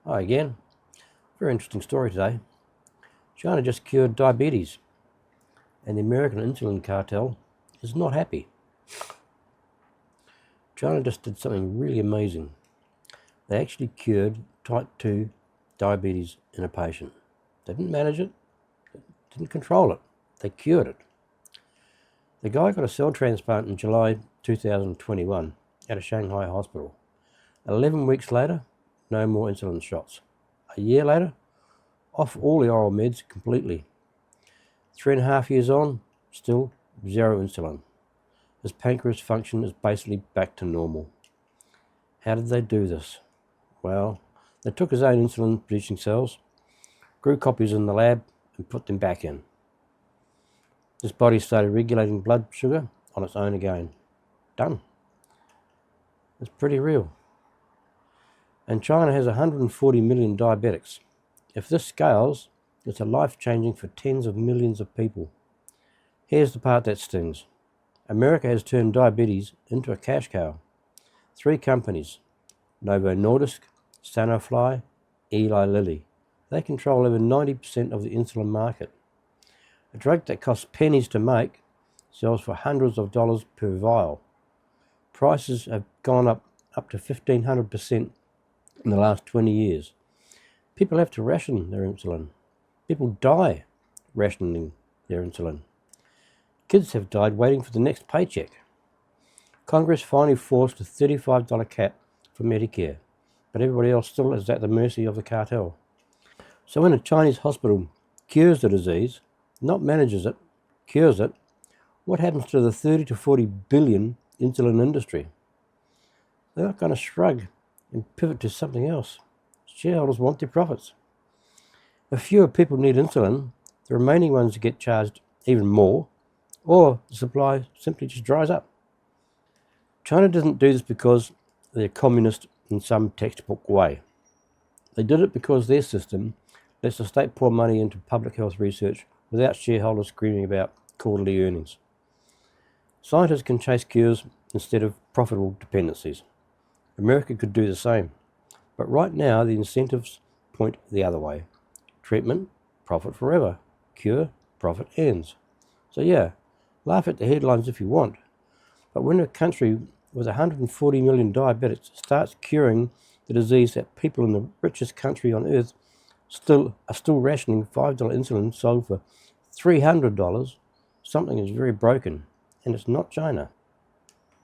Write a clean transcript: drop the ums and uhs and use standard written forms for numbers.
Hi again. Very interesting story today. China just cured diabetes, and the American insulin cartel is not happy. China just did something really amazing. They actually cured type 2 diabetes in a patient. They didn't manage it, didn't control it, they cured it. The guy got a cell transplant in July 2021 at a Shanghai hospital. 11 weeks later, no more insulin shots. A year later, off all the oral meds completely. 3.5 years on, still zero insulin. His pancreas function is basically back to normal. How did they do this? Well, they took his own insulin producing cells, grew copies in the lab, and put them back in. His body started regulating blood sugar on its own again. Done. It's pretty real. And China has 140 million diabetics. If this scales, it's a life-changing for tens of millions of people. Here's the part that stings. America has turned diabetes into a cash cow. 3 companies, Novo Nordisk, Sanofi, Eli Lilly. They control over 90% of the insulin market. A drug that costs pennies to make sells for hundreds of dollars per vial. Prices have gone up to 1,500% in the last 20 years. People have to ration their insulin. People die rationing their insulin. Kids have died waiting for the next paycheck. Congress finally forced a $35 cap for Medicare, but everybody else still is at the mercy of the cartel. So when a Chinese hospital cures the disease, not manages it, cures it, what happens to the 30 to 40 billion insulin industry? They're not going to shrug and pivot to something else. Shareholders want their profits. If fewer people need insulin, the remaining ones get charged even more, or the supply simply just dries up. China doesn't do this because they're communist in some textbook way. They did it because their system lets the state pour money into public health research without shareholders screaming about quarterly earnings. Scientists can chase cures instead of profitable dependencies. America could do the same. But right now, the incentives point the other way. Treatment, profit forever. Cure, profit ends. So yeah, laugh at the headlines if you want. But when a country with 140 million diabetics starts curing the disease that people in the richest country on earth are still rationing $5 insulin sold for $300, something is very broken, and it's not China.